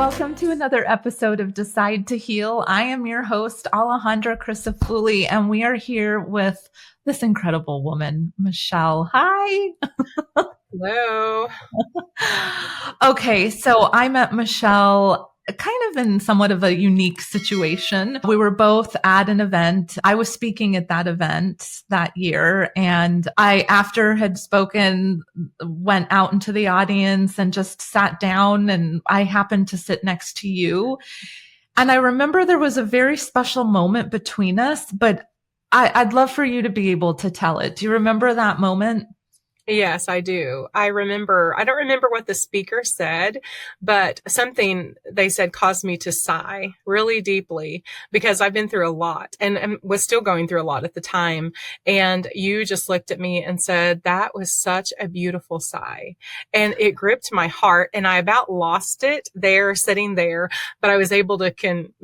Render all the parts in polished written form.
welcome to another episode of Decide to Heal. I am your host, Alejandra Crisafulli, and we are here with this incredible woman, Michelle. Hi. Hello. Okay, so I met Michelle kind of in somewhat of a unique situation. We were both at an event. I was speaking at that event that year, and I, after had spoken, went out into the audience and just sat down, and I happened to sit next to you. And I remember there was a very special moment between us, but I'd love for you to be able to tell it. Do you remember that moment? Yes, I do. I don't remember what the speaker said, but something they said caused me to sigh really deeply because I've been through a lot and was still going through a lot at the time. And you just looked at me and said, that was such a beautiful sigh. And it gripped my heart, and I about lost it there, sitting there, but I was able to can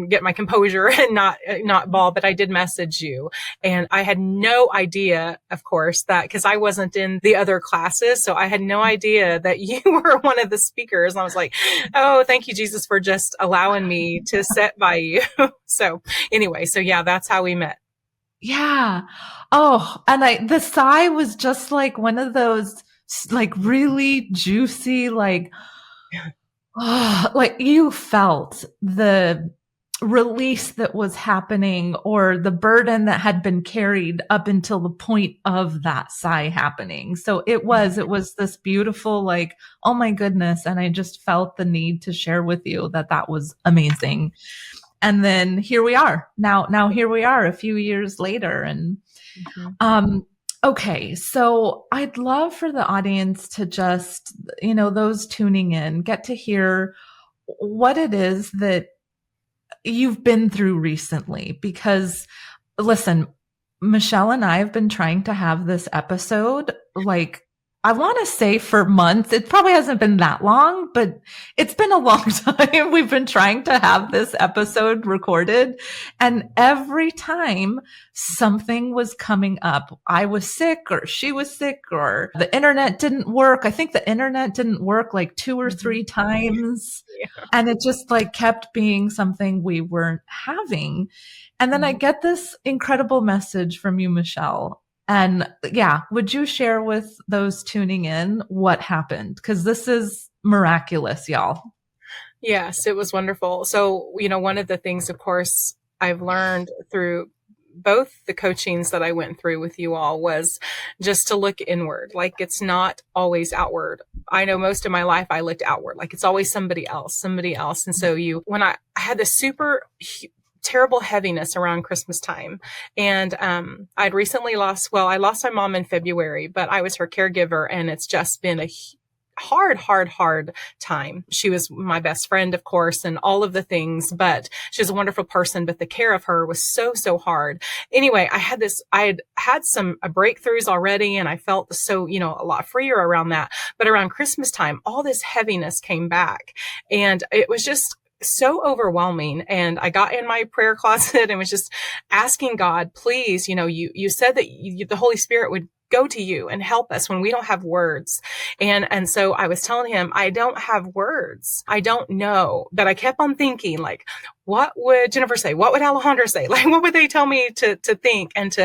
get my composure and not bawl, but I did message you. And I had no idea, of course, that because I wasn't in the other classes. So I had no idea that you were one of the speakers. And I was like, oh, thank you, Jesus, for just allowing me to sit by you. So anyway, yeah, that's how we met. Yeah. Oh, and the sigh was just like one of those like really juicy, like, oh, like you felt the release that was happening or the burden that had been carried up until the point of that sigh happening. So it was this beautiful, like, oh my goodness. And I just felt the need to share with you that was amazing. And then here we are now here we are a few years later. And, okay. So I'd love for the audience to just, those tuning in, get to hear what it is that you've been through recently, because listen, Michelle and I have been trying to have this episode, like, I want to say for months. It probably hasn't been that long, but it's been a long time. We've been trying to have this episode recorded, and every time something was coming up, I was sick or she was sick or the internet didn't work. I think the internet didn't work like 2 or 3 times. Yeah. And it just like kept being something we weren't having. And then I get this incredible message from you, Michelle. And yeah, would you share with those tuning in what happened? Because this is miraculous, y'all. Yes, it was wonderful. So, one of the things, of course, I've learned through both the coachings that I went through with you all was just to look inward. Like, it's not always outward. I know most of my life I looked outward. Like, it's always somebody else. And so when I had this super terrible heaviness around Christmas time. And I'd recently lost my mom in February, but I was her caregiver, and it's just been a hard time. She was my best friend, of course, and all of the things, but she was a wonderful person, but the care of her was so hard. Anyway, I had had some breakthroughs already, and I felt so, a lot freer around that. But around Christmas time, all this heaviness came back, and it was just so overwhelming. And I got in my prayer closet and was just asking God, please, you said that the Holy Spirit would go to you and help us when we don't have words. And so I was telling him, I don't have words. I don't know. But I kept on thinking, like, what would Jennifer say? What would Alejandra say? Like, what would they tell me to think and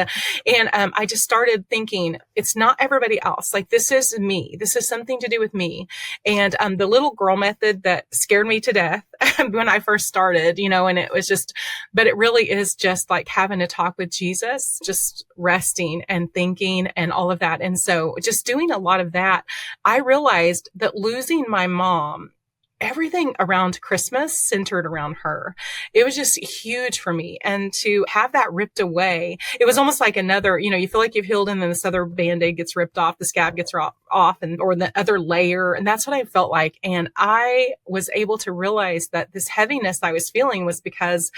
I just started thinking, it's not everybody else. Like, this is me. This is something to do with me. And, the little girl method that scared me to death when I first started, and it was just, but it really is just like having a talk with Jesus, just resting and thinking and all of that. And so just doing a lot of that, I realized that losing my mom, everything around Christmas centered around her. It was just huge for me. And to have that ripped away, it was almost like another, you feel like you've healed and then this other Band-Aid gets ripped off, the scab gets off or the other layer. And that's what I felt like. And I was able to realize that this heaviness I was feeling was because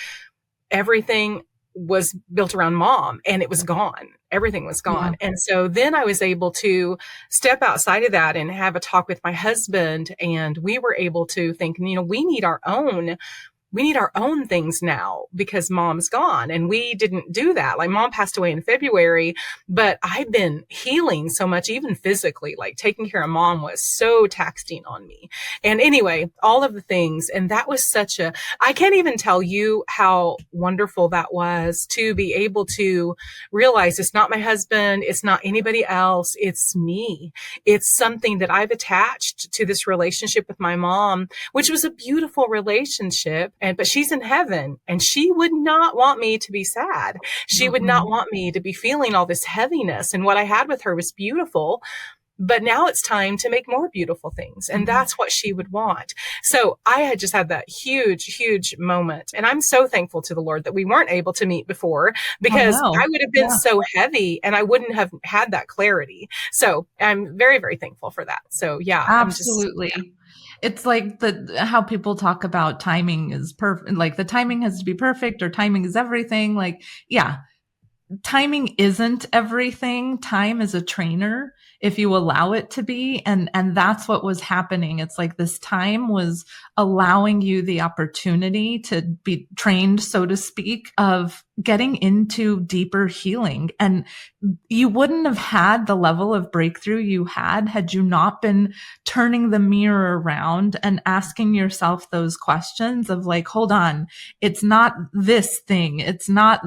everything was built around mom, and it was gone. Everything was gone. Yeah. And so then I was able to step outside of that and have a talk with my husband, and we were able to think, we need our own we need our own things now because mom's gone. And we didn't do that. Like mom passed away in February, but I've been healing so much, even physically, like taking care of mom was so taxing on me. And anyway, all of the things. And that was I can't even tell you how wonderful that was to be able to realize it's not my husband. It's not anybody else. It's me. It's something that I've attached to this relationship with my mom, which was a beautiful relationship. But she's in heaven and she would not want me to be sad. She would not want me to be feeling all this heaviness. And what I had with her was beautiful. But now it's time to make more beautiful things. And that's what she would want. So I had just had that huge, huge moment. And I'm so thankful to the Lord that we weren't able to meet before because I would have been so heavy and I wouldn't have had that clarity. So I'm very, very thankful for that. So yeah, absolutely. It's like how people talk about timing is perfect. Like the timing has to be perfect or timing is everything. Like, yeah, timing isn't everything. Time is a trainer if you allow it to be. And that's what was happening. It's like this time was allowing you the opportunity to be trained, so to speak, of getting into deeper healing. And you wouldn't have had the level of breakthrough you had you not been turning the mirror around and asking yourself those questions of like, hold on, it's not this thing. It's not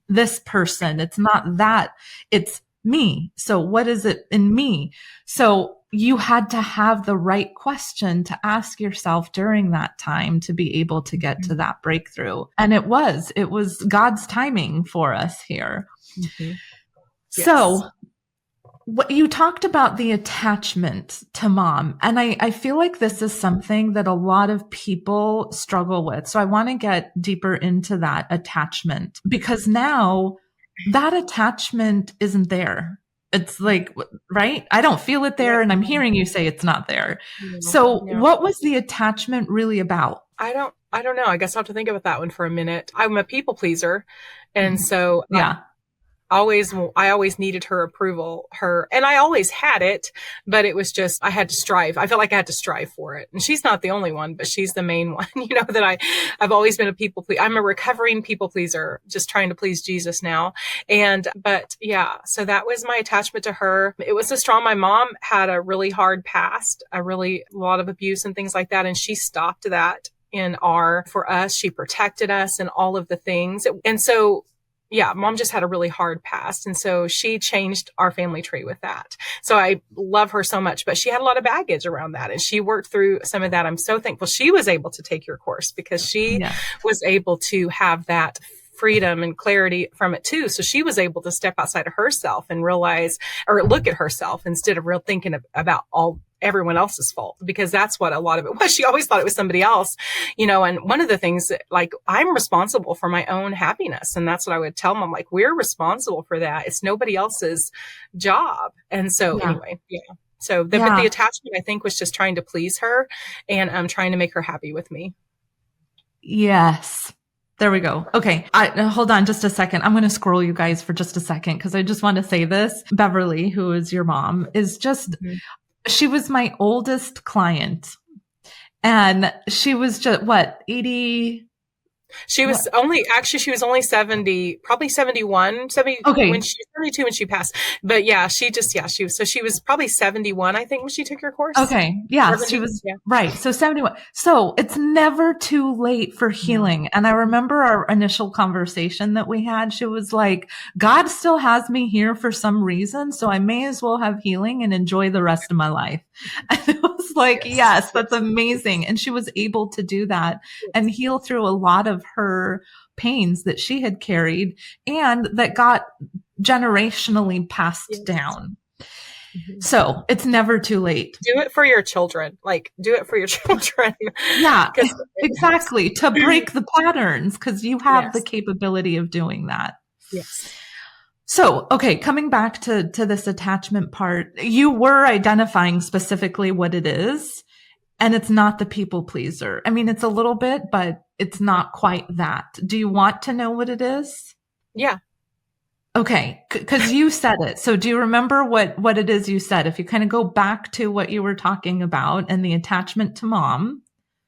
this person. It's not that. It's me. So what is it in me? So you had to have the right question to ask yourself during that time to be able to get to that breakthrough. And it was God's timing for us here. Mm-hmm. Yes. So what you talked about the attachment to mom. And I feel like this is something that a lot of people struggle with. So I want to get deeper into that attachment because now that attachment isn't there. It's like, right? I don't feel it there. And I'm hearing you say it's not there. So what was the attachment really about? I don't know. I guess I'll have to think about that one for a minute. I'm a people pleaser. And so I always needed her approval, and I always had it, but it was just, I had to strive. I felt like I had to strive for it. And she's not the only one, but she's the main one, that I've always been a people pleaser. I'm a recovering people pleaser, just trying to please Jesus now. But yeah, so that was my attachment to her. It was my mom had a really hard past, a lot of abuse and things like that. And she stopped that for us. She protected us and all of the things. And so, yeah, mom just had a really hard past. And so she changed our family tree with that. So I love her so much, but she had a lot of baggage around that and she worked through some of that. I'm so thankful she was able to take your course because she was able to have that freedom and clarity from it too. So she was able to step outside of herself and realize or look at herself instead of thinking about everyone else's fault, because that's what a lot of it was. She always thought it was somebody else, and one of the things like I'm responsible for my own happiness. And that's what I would tell them. I'm like, we're responsible for that. It's nobody else's job. And so anyway, so but the attachment I think was just trying to please her and trying to make her happy with me. Yes. There we go. Okay. Hold on just a second. I'm going to scroll you guys for just a second because I just want to say this. Beverly, who is your mom, is just, she was my oldest client and she was just 80. She was only 70, probably 71, 70 when she was 72 when she passed. But yeah, she was probably 71, I think, when she took your course. Okay. Yeah. 70, she was right. So 71. So it's never too late for healing. And I remember our initial conversation that we had. She was like, God still has me here for some reason. So I may as well have healing and enjoy the rest of my life. And it was like, yes, that's amazing. And she was able to do that and heal through a lot of her pains that she had carried and that got generationally passed down. So it's never too late. Do it for your children. Do it for your children. Yeah, exactly. To break the patterns because you have the capability of doing that. Yes. So, okay, coming back to this attachment part, you were identifying specifically what it is. And it's not the people pleaser. I mean, it's a little bit, but it's not quite that. Do you want to know what it is? Yeah. Okay. Cause you said it. So do you remember what it is you said? If you kind of go back to what you were talking about and the attachment to mom.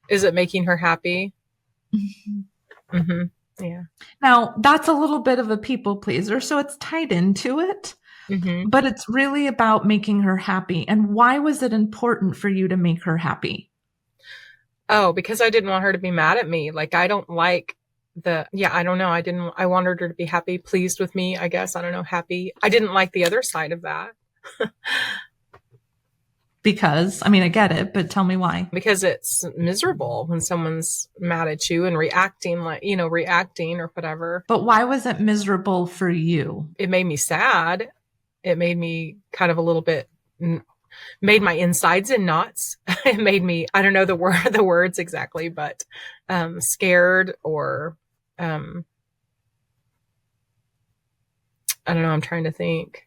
Is it making her happy? Mm-hmm. Yeah. Now, that's a little bit of a people pleaser, so it's tied into it, Mm-hmm. but it's really about making her happy. And why was it important for you to make her happy? Oh, because I didn't want her to be mad at me. Like, I don't like I don't know. I wanted her to be happy, pleased with me, I guess. I don't know, happy. I didn't like the other side of that. Because, I mean, I get it, but tell me why. Because it's miserable when someone's mad at you and reacting like, reacting or whatever. But why was it miserable for you? It made me sad. It made me kind of a little bit, made my insides in knots. It made me, I don't know the words exactly, but scared or I don't know, I'm trying to think.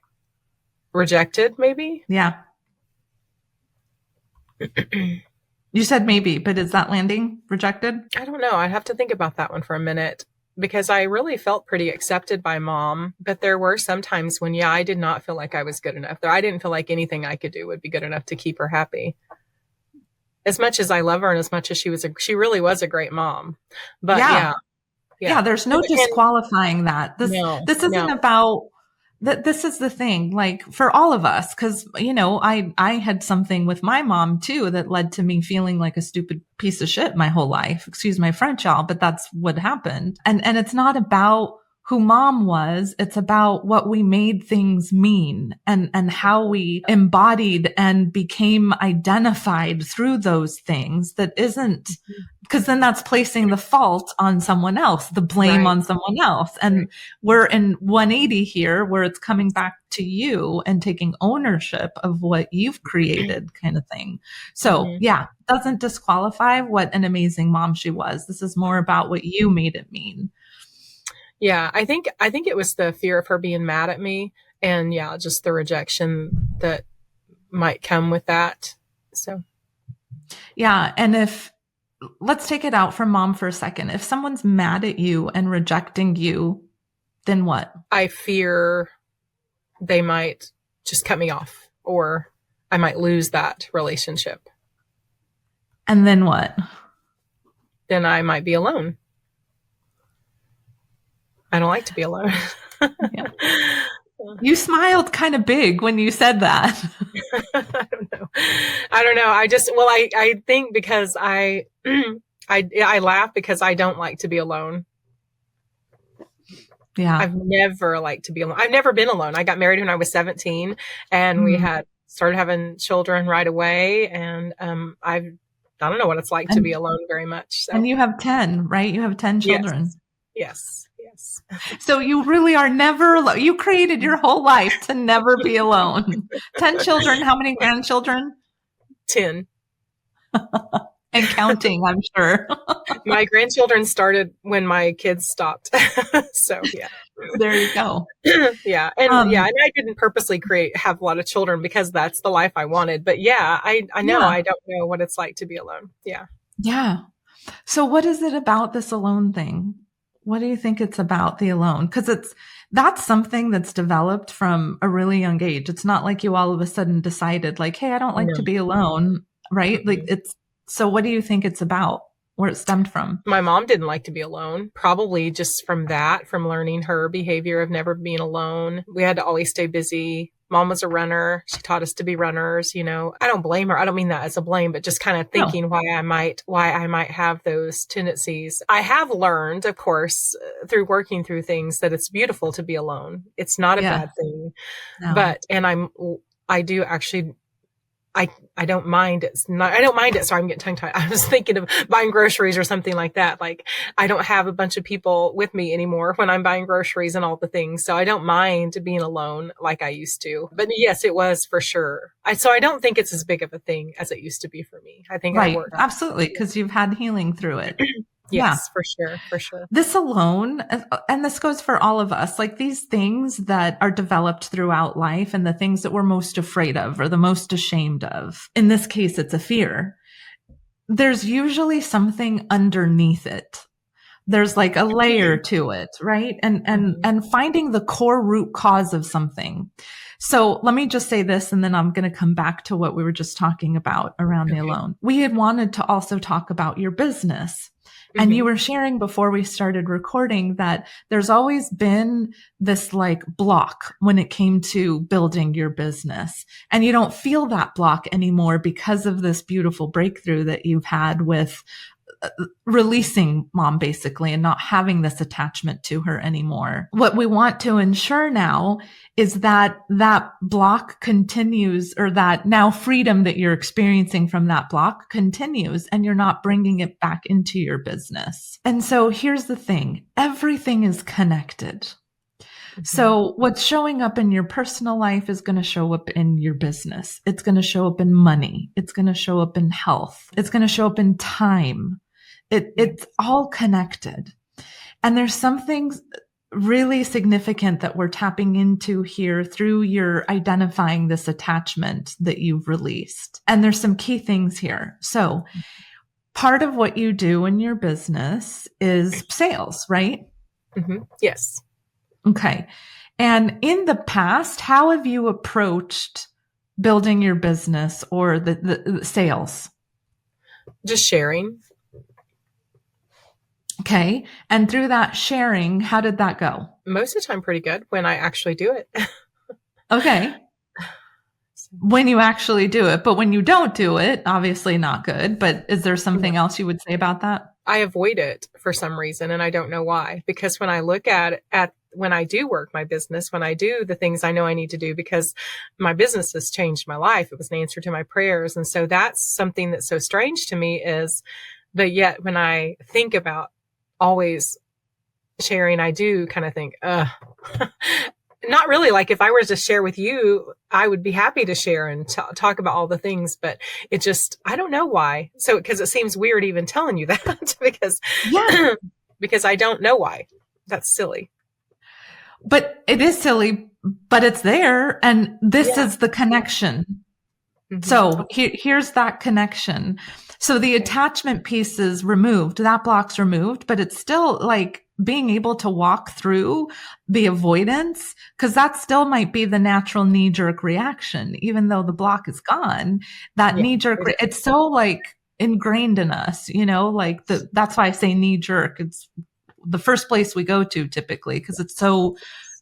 Rejected, maybe? Yeah. You said maybe, but is that landing? Rejected? I don't know. I'd have to think about that one for a minute because I really felt pretty accepted by mom. But there were some times when, yeah, I did not feel like I was good enough. I didn't feel like anything I could do would be good enough to keep her happy. As much as I love her and as much as she really was a great mom. But Yeah. yeah. There's no disqualifying that. No, This isn't no. about that. This is the thing, like for all of us, because I had something with my mom too that led to me feeling like a stupid piece of shit my whole life. Excuse my French, y'all, but that's what happened. And it's not about who mom was. It's about what we made things mean and how we embodied and became identified through those things that isn't, because then that's placing the fault on someone else, the blame Right. on someone else. And Right. we're in 180 here where it's coming back to you and taking ownership of what you've created kind of thing. So yeah, doesn't disqualify what an amazing mom she was. This is more about what you made it mean. Yeah, I think it was the fear of her being mad at me and yeah, just the rejection that might come with that. So, yeah, and if let's take it out from mom for a second. If someone's mad at you and rejecting you, then what? I fear they might just cut me off or I might lose that relationship. And then what? Then I might be alone. I don't like to be alone. Yeah. You smiled kind of big when you said that. I don't know. I think because I laugh because I don't like to be alone. Yeah. I've never liked to be alone. I've never been alone. I got married when I was 17 and we had started having children right away. And, I don't know what it's like to be alone very much. So. And you have 10, right? You have 10 children. Yes. So you really are never alone. You created your whole life to never be alone. 10 children. How many grandchildren? 10. And counting, I'm sure. My grandchildren started when my kids stopped. So yeah. There you go. Yeah. And and I didn't purposely have a lot of children because that's the life I wanted. But yeah, I know I don't know what it's like to be alone. Yeah. Yeah. So what is it about this alone thing? What do you think it's about, the alone? Because that's something that's developed from a really young age. It's not like you all of a sudden decided like, hey, I don't like to be alone, right? Like so what do you think it's about? Where it stemmed from? My mom didn't like to be alone, probably just from learning her behavior of never being alone. We had to always stay busy. Mom was a runner. She taught us to be runners. I don't blame her. I don't mean that as a blame, but just kind of thinking why I might have those tendencies. I have learned, of course, through working through things that it's beautiful to be alone. It's not a bad thing, but, I do actually, I don't mind it. I don't mind it. Sorry, I'm getting tongue tied. I was thinking of buying groceries or something like that. Like I don't have a bunch of people with me anymore when I'm buying groceries and all the things. So I don't mind being alone like I used to. But yes, it was for sure. So I don't think it's as big of a thing as it used to be for me. I think I worked. Absolutely. Because you've had healing through it. Yes, for sure. This alone, and this goes for all of us, like these things that are developed throughout life and the things that we're most afraid of or the most ashamed of. In this case, it's a fear. There's usually something underneath it. There's like a layer to it, right? And finding the core root cause of something. So let me just say this, and then I'm going to come back to what we were just talking about around the alone. We had wanted to also talk about your business, And you Mm-hmm. were sharing before we started recording that there's always been this like block when it came to building your business. And you don't feel that block anymore because of this beautiful breakthrough that you've had with releasing mom basically and not having this attachment to her anymore. What we want to ensure now is that that block continues, or that now freedom that you're experiencing from that block continues, and you're not bringing it back into your business. And so here's the thing. Everything is connected. Mm-hmm. So what's showing up in your personal life is going to show up in your business. It's going to show up in money. It's going to show up in health. It's going to show up in time. It's all connected. And there's something really significant that we're tapping into here through your identifying this attachment that you've released. And there's some key things here. So part of what you do in your business is sales, right? Mm-hmm. Yes. Okay. And in the past, how have you approached building your business or the sales? Just sharing. Okay. And through that sharing, how did that go? Most of the time, pretty good when I actually do it. Okay. When you actually do it, but when you don't do it, obviously not good. But is there something else you would say about that? I avoid it for some reason, and I don't know why. Because when I look at when I do work my business, when I do the things I know I need to do, because my business has changed my life. It was an answer to my prayers. And so that's something that's so strange to me is, but yet when I think about always sharing, I do kind of think, not really. Like if I were to share with you, I would be happy to share and talk about all the things, but it just, I don't know why. So, cause it seems weird even telling you that because, Yeah. because I don't know why. That's silly. But it is silly, but it's there. And this Yeah. is the connection. Mm-hmm. So here's that connection. So the Okay. attachment piece is removed, that block's removed, but it's still like being able to walk through the avoidance, because that still might be the natural knee jerk reaction, even though the block is gone. That Yeah. knee jerk, it's so like ingrained in us, like that's why I say knee jerk. It's the first place we go to typically because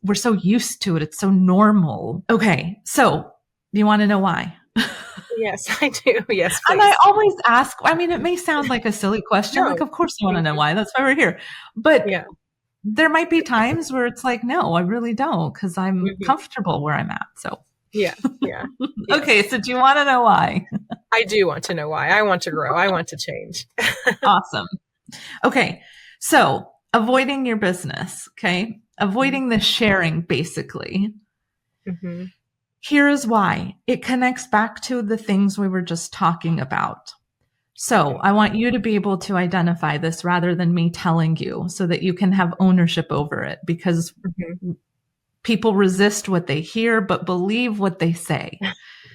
we're so used to it. It's so normal. Okay. So do you want to know why? Yes, I do. Yes, And I please. always ask, I mean, it may sound like a silly question. Like, No, of course I want to thank know you. why. That's why we're here. But Yeah. there might be times where it's like, no, I really don't, because I'm Mm-hmm. comfortable where I'm at. So, Yeah. Yeah. Yes. okay. So do you want to know why? I do want to know why. I want to grow. I want to change. Awesome. Okay. So avoiding your business. Okay. Avoiding the sharing basically. Mm-hmm. Here's why. It connects back to the things we were just talking about. So Okay. I want you to be able to identify this rather than me telling you, so that you can have ownership over it, because Mm-hmm. people resist what they hear, but believe what they say.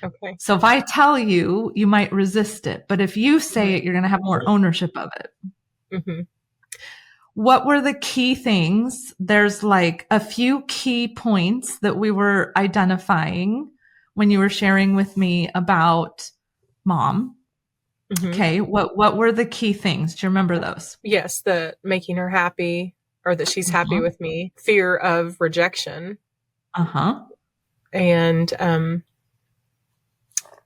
Okay. So if I tell you, you might resist it. But if you say Mm-hmm. it, you're going to have more ownership of it. Mm-hmm. What were the key things? There's like a few key points that we were identifying when you were sharing with me about mom. Mm-hmm. Okay. What were the key things? Do you remember those? Yes, the making her happy or that she's happy Uh-huh. with me, fear of rejection, Uh-huh. and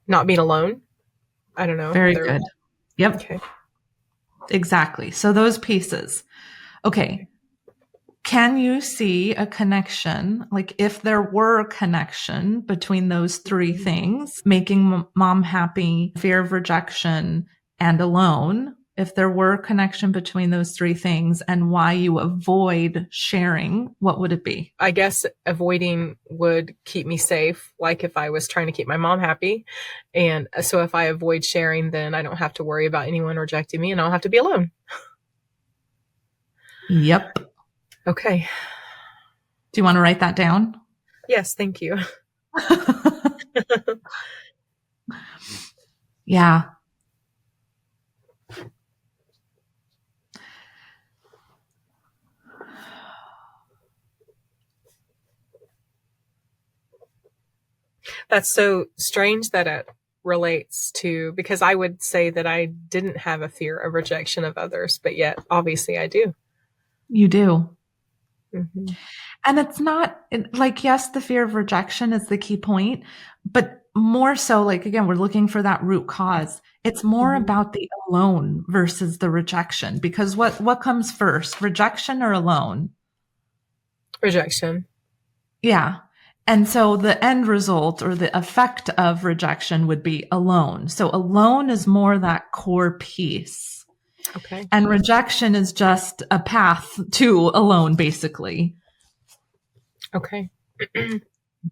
not being alone. I don't know. Very They're good. Yep. okay. Exactly. So those pieces. Okay. Okay. Can you see a connection? Like if there were a connection between those three Mhm. things, making mom happy, fear of rejection, and alone, if there were a connection between those three things and why you avoid sharing, what would it be? I guess avoiding would keep me safe, like if I was trying to keep my mom happy. And so if I avoid sharing, then I don't have to worry about anyone rejecting me and I don't have to be alone. Yep. Okay. Do you want to write that down? Yes, thank you. Yeah. That's so strange that relates to, because I would say that I didn't have a fear of rejection of others, but yet obviously I do. You do. Hmm. And it's not like, yes, the fear of rejection is the key point, but more so, like, again, we're looking for that root cause. It's more Hmm. about the alone versus the rejection, because what comes first, rejection or alone? Rejection. Yeah. And so the end result or the effect of rejection would be alone. So alone is more that core piece. Okay. And rejection is just a path to alone, basically. Okay.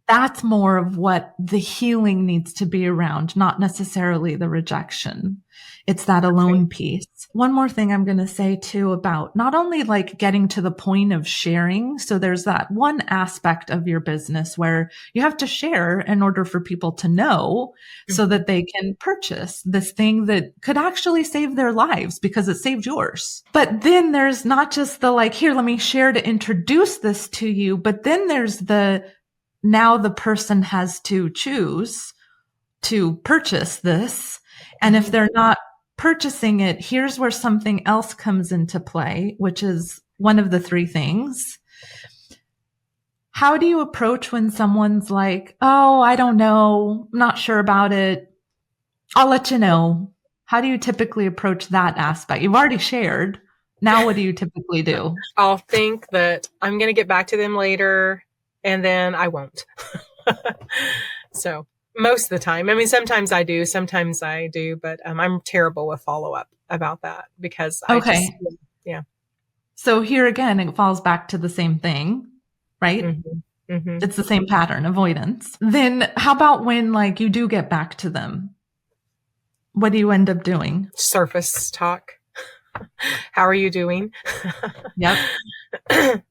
That's more of what the healing needs to be around, not necessarily the rejection. It's that Okay. alone piece. One more thing I'm going to say too about not only like getting to the point of sharing. So there's that one aspect of your business where you have to share in order for people to know so Hmm. that they can purchase this thing that could actually save their lives because it saved yours. But then there's not just the like, here, let me share to introduce this to you. But then there's the now the person has to choose to purchase this. And if Hmm. they're not purchasing it, here's where something else comes into play, which is one of the three things. How do you approach when someone's like, oh, I don't know, I'm not sure about it, I'll let you know? How do you typically approach that aspect? You've already shared. Now, what do you typically do? I'll think that I'm going to get back to them later, and then I won't. So most of the time, I mean, sometimes I do, but I'm terrible with follow up about that because I just, Okay. yeah. So here again, it falls back to the same thing, right? Hmm. Hmm. It's the same pattern, avoidance. Then how about when like you do get back to them? What do you end up doing? Surface talk. How are you doing? Yep.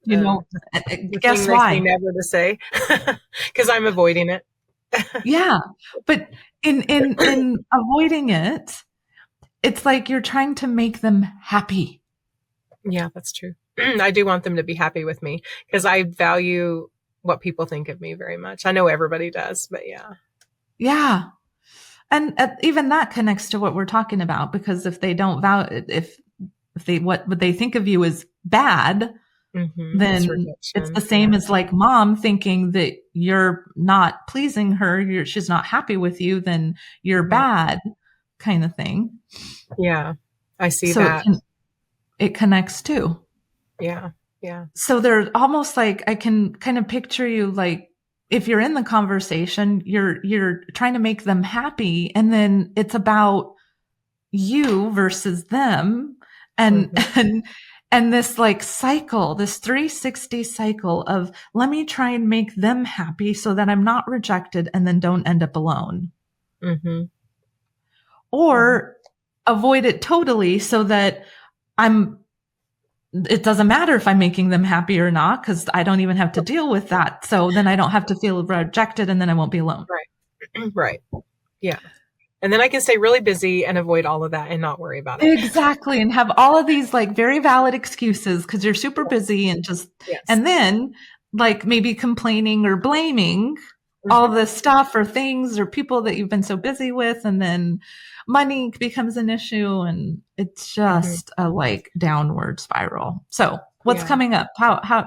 You know, um, the thing guess they say why? never to say because I'm avoiding it. Yeah. But in avoiding it, it's like you're trying to make them happy. Yeah, that's true. I do want them to be happy with me because I value what people think of me very much. I know everybody does, but yeah. Yeah. And even that connects to what we're talking about because if they don't value if they what they think of you is bad, Hmm. It's then it's the rejection. same Yeah. as like mom thinking that you're not pleasing her, she's not happy with you, then you're Hmm. bad kind of thing. Yeah. I see So that. it connects too. Yeah. Yeah. So they're almost like I can kind of picture you like if you're in the conversation, you're trying to make them happy and then it's about you versus them and Hmm. and this like cycle, this 360 cycle of let me try and make them happy so that I'm not rejected and then don't end up alone, Hmm. Yeah. or avoid it totally so that I'm it doesn't matter if I'm making them happy or not because I don't even have to deal with that, so then I don't have to feel rejected and then I won't be alone. Right. Right. Yeah. And then I can stay really busy and avoid all of that and not worry about it. Exactly. And have all of these like very valid excuses because you're super busy and just, Yes. and then like maybe complaining or blaming all Hmm. this stuff or things or people that you've been so busy with. And then money becomes an issue and it's Hmm. just a like downward spiral. So what's Yeah. coming up?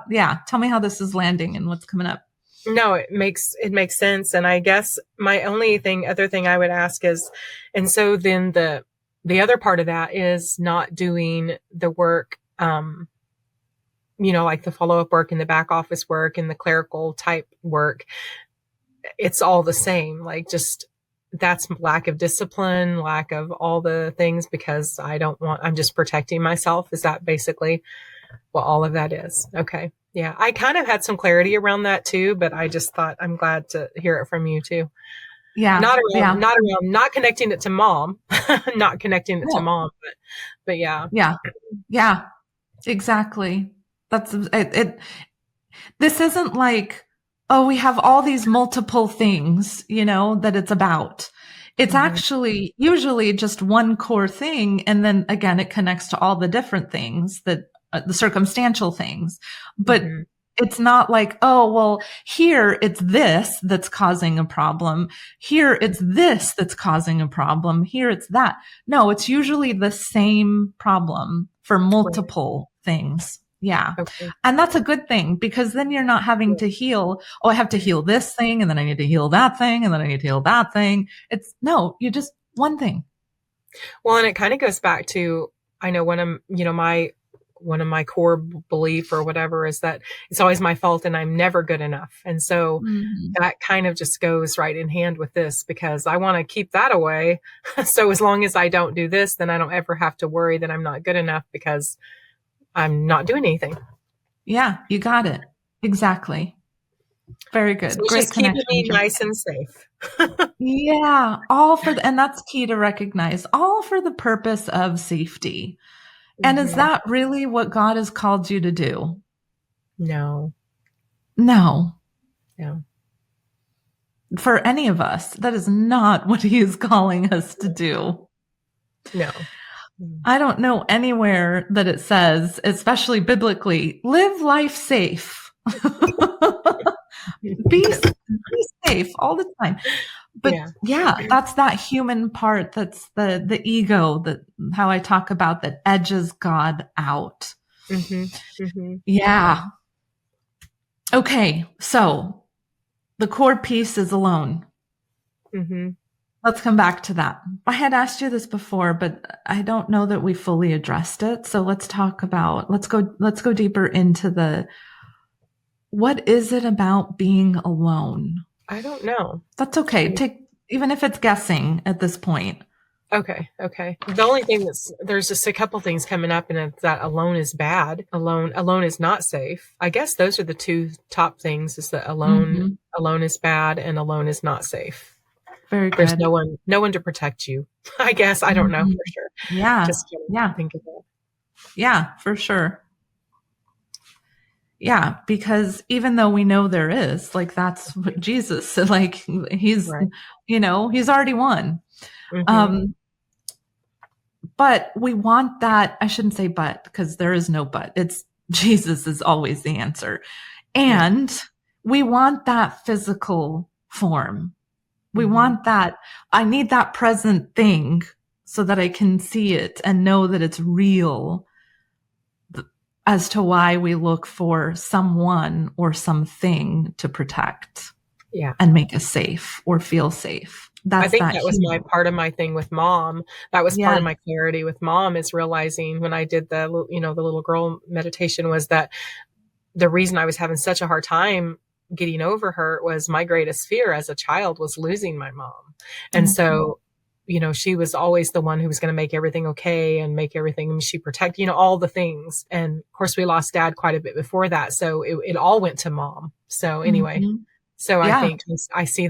Yeah. Tell me how this is landing and what's coming up. No, it makes sense. And I guess my other thing I would ask is, and so then the other part of that is not doing the work, like the follow up work and the back office work and the clerical type work. It's all the same. Like just that's lack of discipline, lack of all the things because I'm just protecting myself. Is that basically what all of that is? Okay. Yeah. I kind of had some clarity around that too, but I just thought I'm glad to hear it from you too. Yeah. Yeah. Not connecting it to mom, not connecting it to No. mom, but yeah. Yeah. Yeah. Exactly. That's it. This isn't like, oh, we have all these multiple things, that it's about. It's Hmm. actually usually just one core thing. And then again, it connects to all the different things that the circumstantial things. But Hmm. It's not like, oh, well, here it's this that's causing a problem. Here it's this that's causing a problem. Here it's that. No, it's usually the same problem for Right. multiple things. Yeah. Okay. And that's a good thing because then you're not having Yeah. to heal. Oh, I have to heal this thing and then I need to heal that thing and then I need to heal that thing. It's no, you just one thing. Well, and it kind of goes back to, I know one of my core belief or whatever is that it's always my fault and I'm never good enough. And so Mm-hmm. that kind of just goes right in hand with this because I want to keep that away. So as long as I don't do this, then I don't ever have to worry that I'm not good enough because I'm not doing anything. Yeah, you got it. Exactly. Very So good. it's Great just keeping connection me to nice and safe. yeah, all for the, and that's key to recognize, all for the purpose of safety. And is Hmm. that really what God has called you to do? No, No. no, For any of us, that is not what he is calling us to do. no. I don't know anywhere that it says, especially biblically, live life safe. Be safe all the time. But Yeah. yeah, that's that human part. That's the ego that how I talk about that edges God out. Hmm. Hmm. Yeah. Okay. So the core piece is alone. Hmm. Let's come back to that. I had asked you this before, but I don't know that we fully addressed it. So let's go deeper into the what is it about being alone? I don't know. That's okay. Take even if it's guessing at this point. Okay, okay. The only thing there's just a couple things coming up, and it's that alone is bad. Alone is not safe. I guess those are the two top things: is that Hmm. alone is bad, and alone is not safe. Very There's good. no one to protect you. I guess I don't know Hmm. for sure. Yeah. Just trying to Yeah. think of it. Yeah, for sure. Yeah, because even though we know there is, like that's what Jesus said, like he's, Right. he's already won. Mm-hmm. Um, but we want that, I shouldn't say but, because there is no but. It's Jesus is always the answer. Yeah. And we want that physical form. We Mm-hmm. want that. I need that present thing so that I can see it and know that it's real as to why we look for someone or something to protect Yeah. and make us safe or feel safe. I That's think that that was my human. part of my thing with mom. That was part Yes. of my clarity with mom is realizing when I did the little girl meditation was that the reason I was having such a hard time getting over her was my greatest fear as a child was losing my mom. And Mhm. so, she was always the one who was going to make everything okay and make everything, she protect, all the things. And of course, we lost dad quite a bit before that. So it all went to mom. So anyway, Mhm. so I Yeah. think I see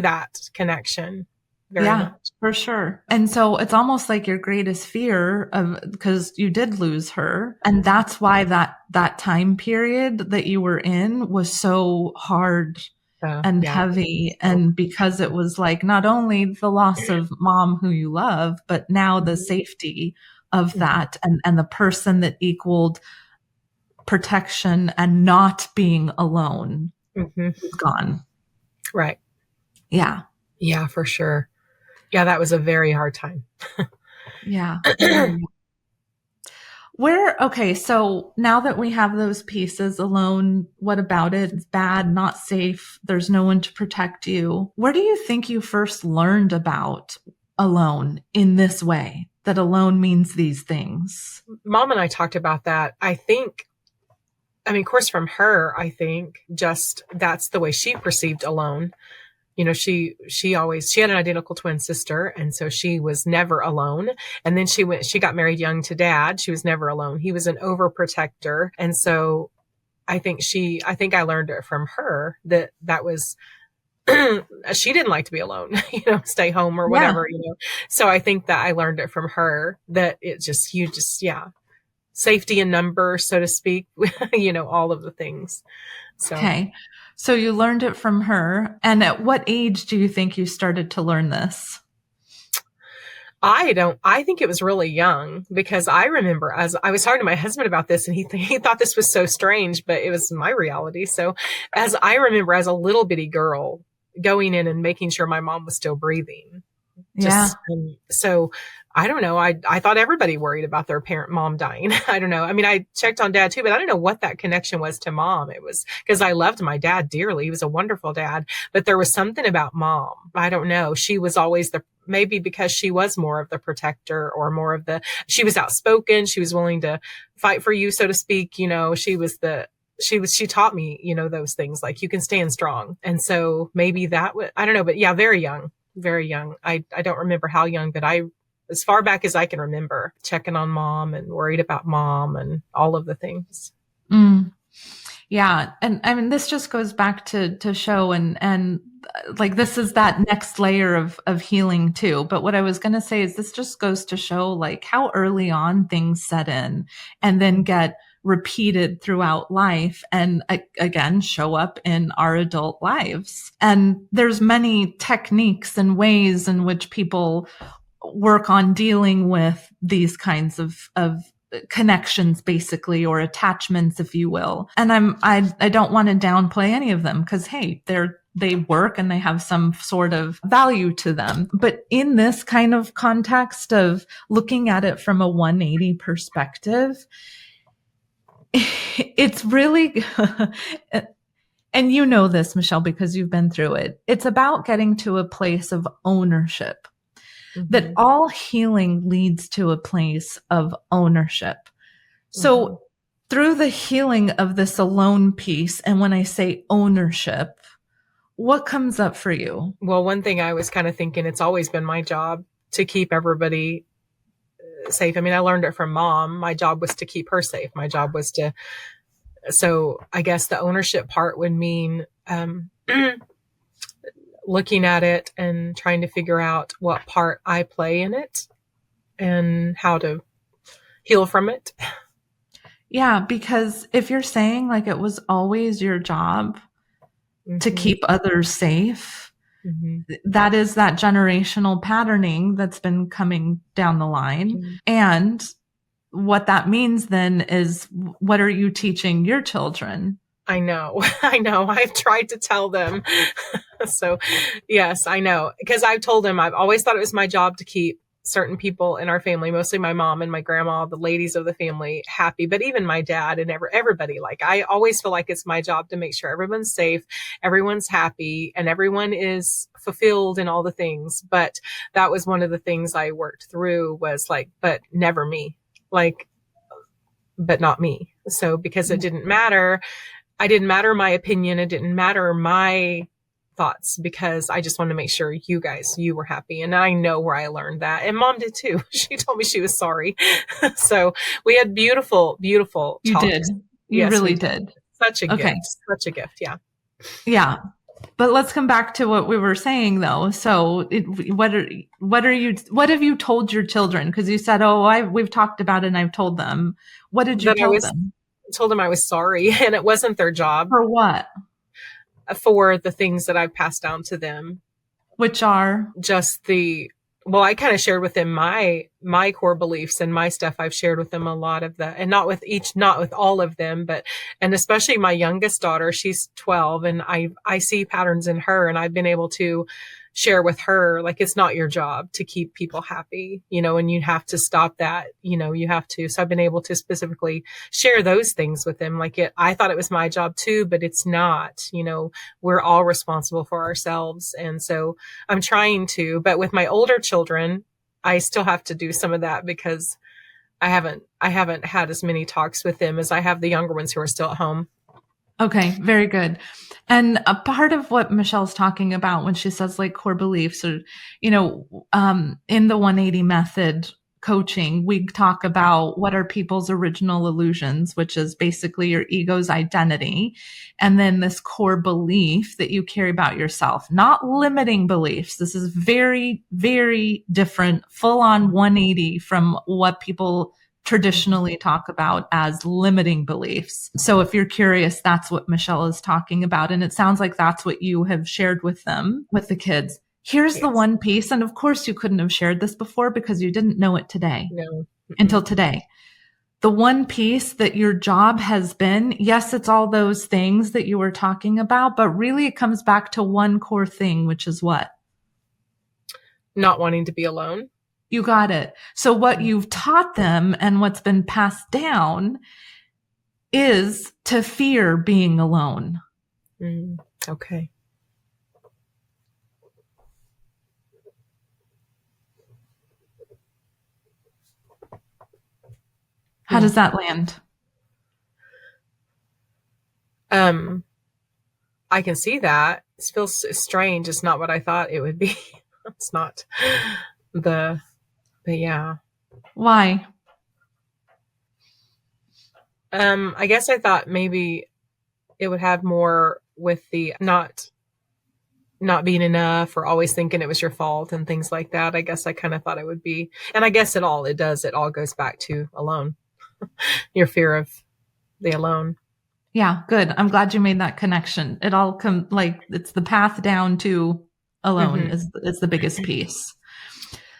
that connection very Yeah, much. for sure. And so it's almost like your greatest fear of because you did lose her. And that's why that time period that you were in was so hard So and yeah. heavy. So, And because it was like not only the loss of mom who you love, but now the mhm, safety of mhm, that and the person that equaled protection and not being alone mhm. is gone. Right. Yeah. Yeah, for sure. Yeah, that was a very hard time. Yeah. Very. Okay, so now that we have those pieces alone, what about it? It's bad, not safe. There's no one to protect you. Where do you think you first learned about alone in this way? That alone means these things. Mom and I talked about that. I mean, of course, from her, I think just that's the way she perceived alone. She had an identical twin sister, and so she was never alone. And then she got married young to dad. She was never alone. He was an overprotector, and so I think I learned it from her that was she didn't like to be alone, stay home or Yeah. whatever. So I think that I learned it from her that yeah, safety in numbers, so to speak, all of the things. So Okay. So you learned it from her. And at what age do you think you started to learn this? I think it was really young because I remember as I was talking to my husband about this and he thought this was so strange, but it was my reality. So as I remember as a little bitty girl going in and making sure my mom was still breathing, Yeah. just so I don't know. I thought everybody worried about their parent mom dying. I don't know. I mean, I checked on dad too, but I don't know what that connection was to mom. It was because I loved my dad dearly. He was a wonderful dad, but there was something about mom. I don't know. She was always maybe because she was more of the protector or more of she was outspoken. She was willing to fight for you, so to speak. She taught me, those things like you can stand strong. And so maybe I don't know, but yeah, very young, very young. I don't remember how young, but as far back as I can remember, checking on mom and worried about mom and all of the things. Mm. Yeah. And I mean, this just goes back to show and like this is that next layer of healing too. But what I was going to say is this just goes to show like how early on things set in and then get repeated throughout life and again show up in our adult lives. And there's many techniques and ways in which people work on dealing with these kinds of connections basically, or attachments, if you will. And I don't want to downplay any of them because, hey, they work and they have some sort of value to them. But in this kind of context of looking at it from a 180 perspective, it's really, and you know this, Michelle, because you've been through it. It's about getting to a place of ownership. That all healing leads to a place of ownership. So through the healing of this alone piece, and when I say ownership, what comes up for you? Well, one thing I was kind of thinking, it's always been my job to keep everybody safe. I mean, I learned it from mom. My job was to keep her safe. My job was so I guess the ownership part would mean, looking at it and trying to figure out what part I play in it and how to heal from it. Yeah, because if you're saying like it was always your job to keep others safe, that is that generational patterning that's been coming down the line. And what that means then is, what are you teaching your children? I know. I've tried to tell them. So yes, I know. Because I've told them, I've always thought it was my job to keep certain people in our family, mostly my mom and my grandma, the ladies of the family, happy, but even my dad and everybody. Like, I always feel like it's my job to make sure everyone's safe, everyone's happy, and everyone is fulfilled in all the things. But that was one of the things I worked through was like, but never me, like, but not me. So because it didn't matter, I didn't matter my opinion. It didn't matter my thoughts because I just wanted to make sure you were happy. And I know where I learned that. And mom did too. She told me she was sorry. So we had beautiful, beautiful You talks. did. You yes, really did. Such a gift. Such a gift. Yeah. Yeah. But let's come back to what we were saying though. So what have you told your children? Because you said, we've talked about it and I've told them. What did you tell them? I told them I was sorry and it wasn't their job. For what? For the things that I've passed down to them. Which are? Just I kind of shared with them my core beliefs and my stuff. I've shared with them a lot of and not with all of them, and especially my youngest daughter, she's 12 and I see patterns in her and I've been able to share with her, like, it's not your job to keep people happy, and you have to stop that, you have to. So I've been able to specifically share those things with them. Like I thought it was my job too, but it's not, we're all responsible for ourselves. And so I'm trying to, but with my older children, I still have to do some of that because I haven't had as many talks with them as I have the younger ones who are still at home. Okay, very good. And a part of what Michelle's talking about when she says like core beliefs or, in the 180 method coaching, we talk about what are people's original illusions, which is basically your ego's identity. And then this core belief that you carry about yourself, not limiting beliefs. This is very, very different, full on 180 from what people traditionally talk about as limiting beliefs. So if you're curious, that's what Michelle is talking about. And it sounds like that's what you have shared with them, with the kids. Here's the Yes. one piece. And of course, you couldn't have shared this before because you didn't know it today No. until Mm-mm. today. The one piece that your job has been, yes, it's all those things that you were talking about, but really it comes back to one core thing, which is what? Not wanting to be alone. You got it. So what Mm. you've taught them and what's been passed down is to fear being alone. Mm. Okay. How Mm. does that land? Um, I can see that. It feels strange. It's not what I thought it would be. It's not the, but yeah. Why? I guess I thought maybe it would have more with the not being enough or always thinking it was your fault and things like that. I guess I kind of thought it would be, and I guess it all goes back to alone, your fear of the alone. Yeah, good. I'm glad you made that connection. It all come like it's the path down to alone Hmm. is the biggest piece.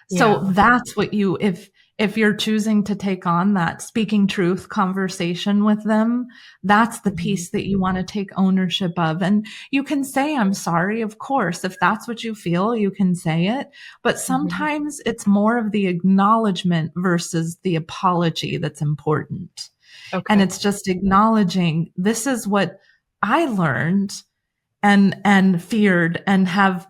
So Yeah. that's what you if you're choosing to take on that speaking truth conversation with them, that's the Hmm. piece that you want to take ownership of. And you can say I'm sorry, of course. If that's what you feel, you can say it. But Hmm. sometimes it's more of the acknowledgement versus the apology that's important. And Okay. it's just acknowledging this is what I learned and feared and have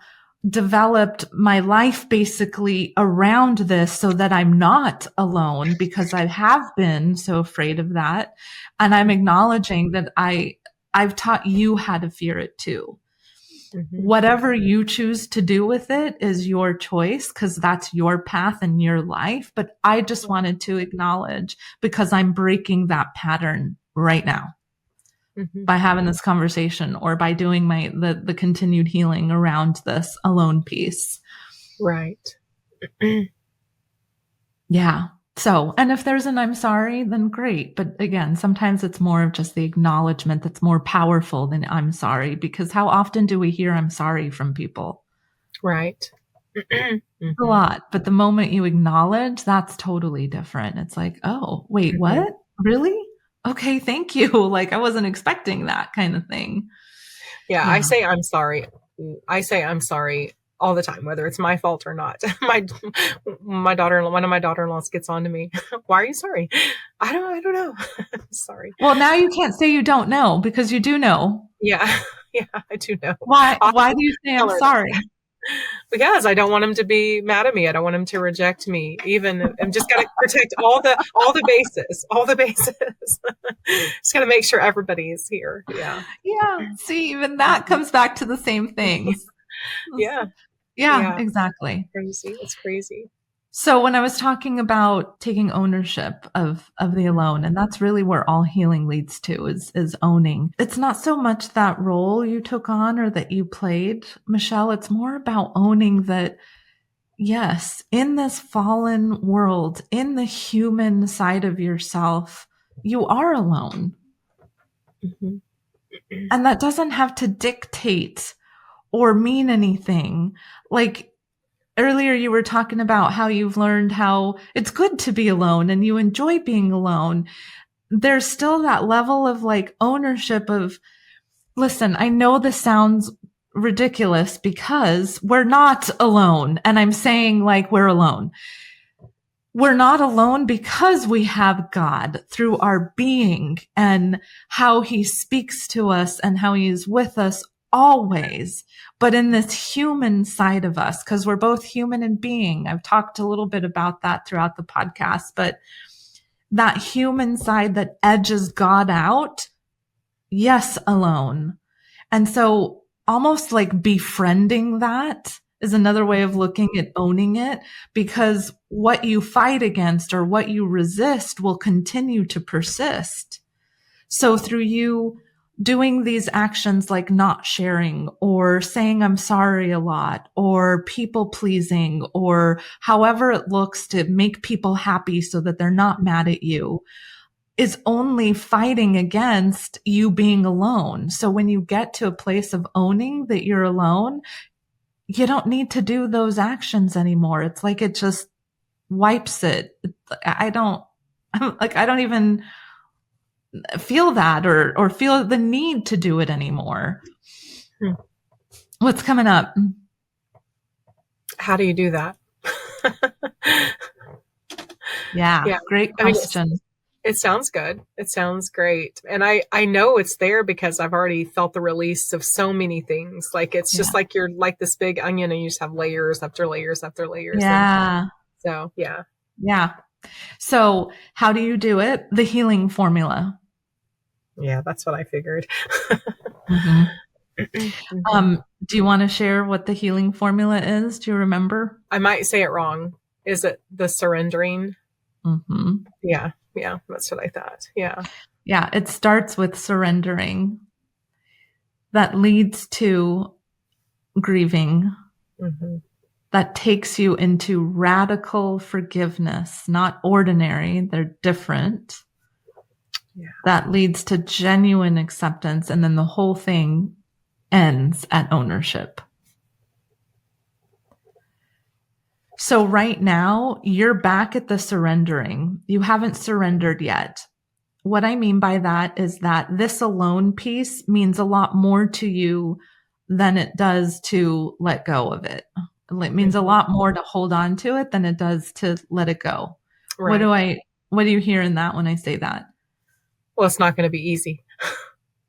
developed my life basically around this so that I'm not alone because I have been so afraid of that. And I'm acknowledging that I've taught you how to fear it too. Hmm. Whatever you choose to do with it is your choice because that's your path and your life. But I just wanted to acknowledge because I'm breaking that pattern right now Hmm. by having this conversation or by doing the continued healing around this alone piece. Right. Yeah. So, and if there's an I'm sorry, then great. But again, sometimes it's more of just the acknowledgement that's more powerful than I'm sorry, because how often do we hear I'm sorry from people? Right. A Hmm. lot. But the moment you acknowledge, that's totally different. It's like, oh, wait, Hmm. what? Really? Okay, thank you. Like I wasn't expecting that kind of thing. Yeah, I Yeah. say I'm sorry. I say I'm sorry all the time, whether it's my fault or not. My daughter, one of my daughter-in-laws gets on to me. Why are you sorry? I don't know. Sorry. Well, now you can't say you don't know because you do know. Yeah, yeah, I do know. I'll Why do you say I'm tell her that sorry? because I don't want him to be mad at me. I don't want him to reject me. Even I'm just got to protect all the bases, all the bases. Just got to make sure everybody is here. Yeah. Yeah. See, even that Mhm. comes back to the same things. Yeah. Yeah, Yeah. exactly. Crazy. It's crazy. So when I was talking about taking ownership of the alone, and that's really where all healing leads to is owning. It's not so much that role you took on or that you played, Michelle. It's more about owning that yes, in this fallen world, in the human side of yourself, you are alone. Mhm. And that doesn't have to dictate or mean anything. Like earlier, you were talking about how you've learned how it's good to be alone and you enjoy being alone. There's still that level of like ownership of, listen, I know this sounds ridiculous because we're not alone. And I'm saying like we're alone. We're not alone because we have God through our being and how he speaks to us and how he is with us always. But in this human side of us, because we're both human and being, I've talked a little bit about that throughout the podcast, but that human side that edges God out, yes, alone. And so almost like befriending that is another way of looking at owning it because what you fight against or what you resist will continue to persist. So through you doing these actions like not sharing or saying I'm sorry a lot or people pleasing or however it looks to make people happy so that they're not mad at you, is only fighting against you being alone. So when you get to a place of owning that you're alone, you don't need to do those actions anymore. It's like it just wipes it. I don't, I don't even feel that or feel the need to do it anymore. Hmm. What's coming up? How do you do that? Yeah, Yeah. great I mean, question. it sounds good. It sounds great. And I know it's there because I've already felt the release of so many things. Like it's Yeah. just like you're like this big onion and you just have layers after layers after layers. And Yeah. so, yeah. Yeah. So how do you do it? The healing formula. Yeah, that's what I figured. Mm-hmm. Mhm. Do you want to share what the healing formula is? Do you remember? I might say it wrong. Is it the surrendering? Mm-hmm. Yeah. Yeah. That's what I thought. Yeah. Yeah. It starts with surrendering. That leads to grieving. Hmm. That takes you into radical forgiveness, not ordinary. They're different. Yeah. That leads to genuine acceptance. And then the whole thing ends at ownership. So right now, you're back at the surrendering. You haven't surrendered yet. What I mean by that is that this alone piece means a lot more to you than it does to let go of it. It means a Hmm. lot more to hold on to it than it does to let it go. Right. What do you hear in that when I say that? Well, it's not going to be easy.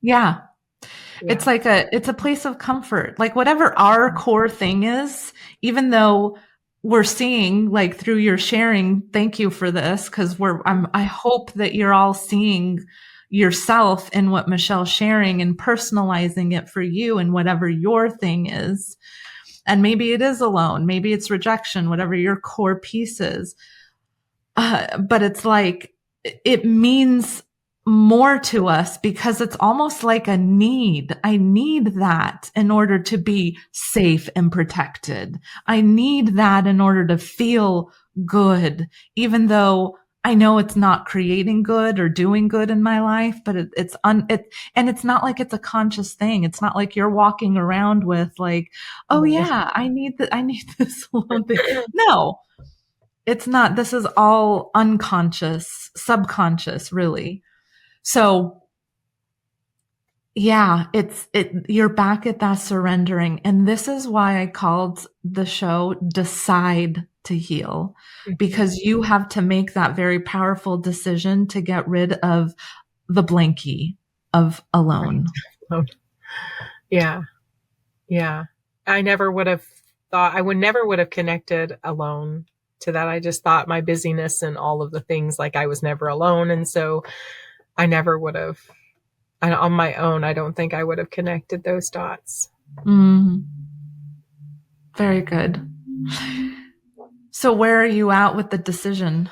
Yeah. Yeah. It's a place of comfort. Like whatever our core thing is, even though we're seeing like through your sharing, thank you for this. Cause I hope that you're all seeing yourself in what Michelle's sharing and personalizing it for you and whatever your thing is. And maybe it is alone. Maybe it's rejection, whatever your core piece is. But it's like, it means more to us because it's almost like a need. I need that in order to be safe and protected. I need that in order to feel good, even though I know it's not creating good or doing good in my life, but and it's not like it's a conscious thing. It's not like you're walking around with like, oh No. yeah, I need this alone thing. No, it's not. This is all unconscious, subconscious, really. So yeah, you're back at that surrendering. And this is why I called the show Decide to Heal, Mhm. because you have to make that very powerful decision to get rid of the blankie of alone. Right. Yeah. Yeah. I never would have I would never would have connected alone to that. I just thought my busyness and all of the things, like I was never alone. And so I never would have, on my own, I don't think I would have connected those dots. Mm, very good. So where are you at with the decision?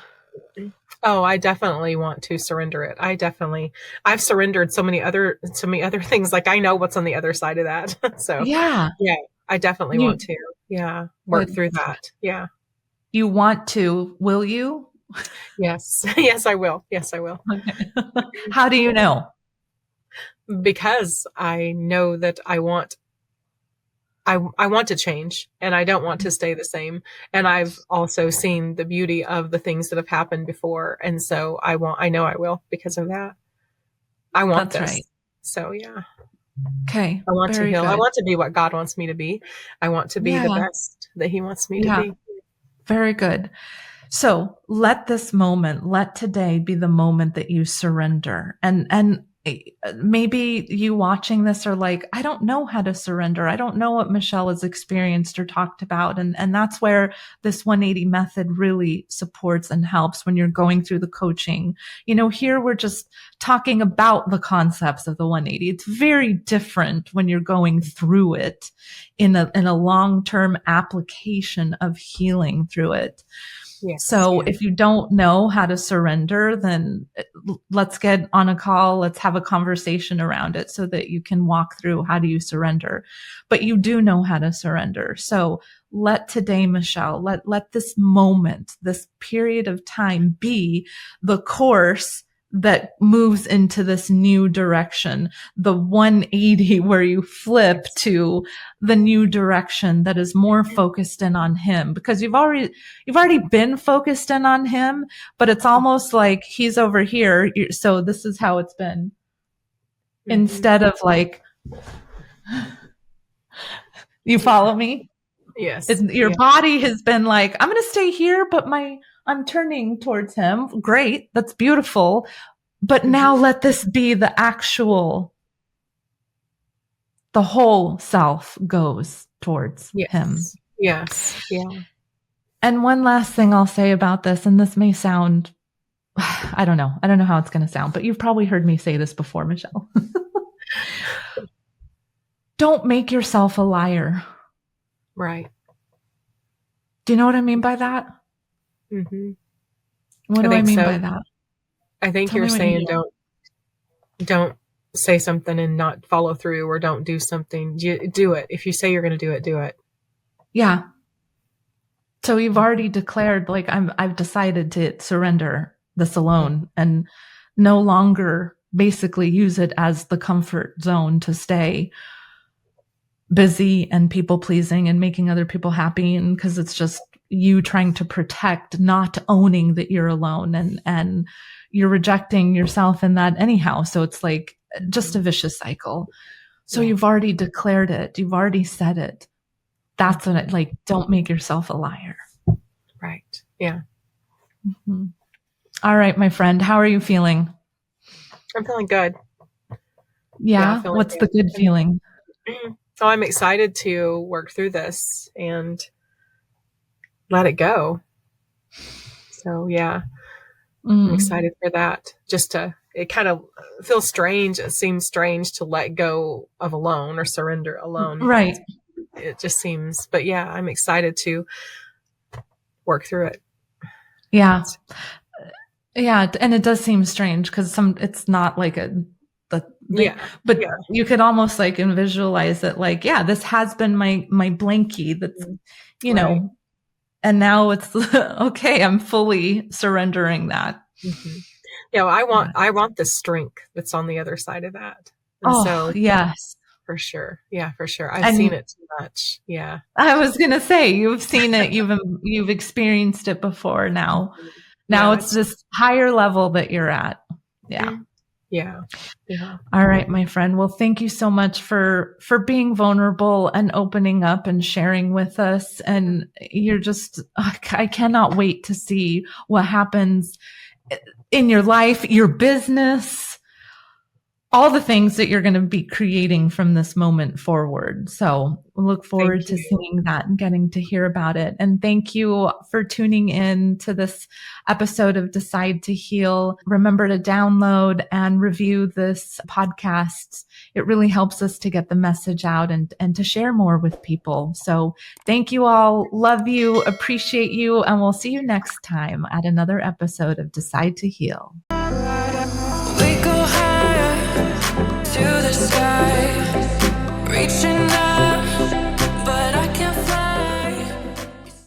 Oh, I definitely want to surrender it. I've surrendered so many other things. Like I know what's on the other side of that. So Yeah, yeah, I definitely you want to, yeah, work good. through that. Yeah. You want to, will you? Yes. Yes, I will. Yes, I will. Okay. How do you know? Because I know that I want to change and I don't want to stay the same. And I've also seen the beauty of the things that have happened before. And so I know I will because of that. I want That's right. this. So yeah, Okay. I want to Very heal. I good. want to be what God wants me to be. I want to be the Yeah. best that He wants me to Yeah. be. Very good. So let today be the moment that you surrender. And maybe you watching this are like, I don't know how to surrender. I don't know what Michelle has experienced or talked about. And that's where this 180 method really supports and helps when you're going through the coaching. You know, here we're just talking about the concepts of the 180. It's very different when you're going through it in a long-term application of healing through it. Yes. So Yeah. if you don't know how to surrender, then let's get on a call. Let's have a conversation around it so that you can walk through how do you surrender. But you do know how to surrender. So let today, Michelle, let this moment, this period of time be the course that moves into this new direction, the 180 where you flip to the new direction that is more focused in on him, because you've already been focused in on him, but it's almost like he's over here. So this is how it's been, Mm-hmm. instead of like, you follow me? Yes. Your Yeah. body has been like, I'm going to stay here, but I'm turning towards him. Great. That's beautiful. But now Mm-hmm. let this be the whole self goes towards him. Yes. Yes. Yeah. And one last thing I'll say about this, and this may sound, I don't know. I don't know how it's going to sound, but you've probably heard me say this before, Michelle. Don't make yourself a liar. Right. Do you know what I mean by that? Mm-hmm. What I do I think mean so. by that? I think Tell you're me what you saying mean. don't say something and not follow through, or don't do something. You do it. If you say you're going to do it, do it. Yeah. So you've already declared, like, I've decided to surrender this alone and no longer basically use it as the comfort zone to stay busy and people pleasing and making other people happy. And because it's just you trying to protect, not owning that you're alone, and you're rejecting yourself in that anyhow. So it's like just a vicious cycle. So Yeah. you've already declared it. You've already said it. That's what it, like, don't make yourself a liar. Right. Yeah. Mm-hmm. All right, my friend, how are you feeling? I'm feeling good. Yeah, Yeah. feeling What's the good. good feeling? So I'm excited to work through this and let it go. So yeah, I'm Mm. excited for that. It kind of feels strange. It seems strange to let go of alone or surrender alone. Right. It just seems, but yeah, I'm excited to work through it. Yeah. Yeah. And it does seem strange because it's not like the thing, Yeah. but Yeah. you could almost like visualize it like, yeah, this has been my blankie that's, you Right. know, and now it's okay. I'm fully surrendering that. Mm-hmm. Yeah. Well, Yeah. I want the strength that's on the other side of that. And Oh, so yes. for sure. Yeah, for sure. I've seen And it too much. Yeah. I was going to say, you've seen it, you've experienced it before now. Now Yeah. it's this higher level that you're at. Yeah. Yeah. Yeah. All right, my friend. Well, thank you so much for being vulnerable and opening up and sharing with us. And you're just, I cannot wait to see what happens in your life, your business, all the things that you're going to be creating from this moment forward. So look Thank forward to you. seeing that and getting to hear about it. And thank you for tuning in to this episode of Decide to Heal. Remember to download and review this podcast. It really helps us to get the message out and to share more with people. So thank you all. Love you, appreciate you, and we'll see you next time at another episode of Decide to Heal.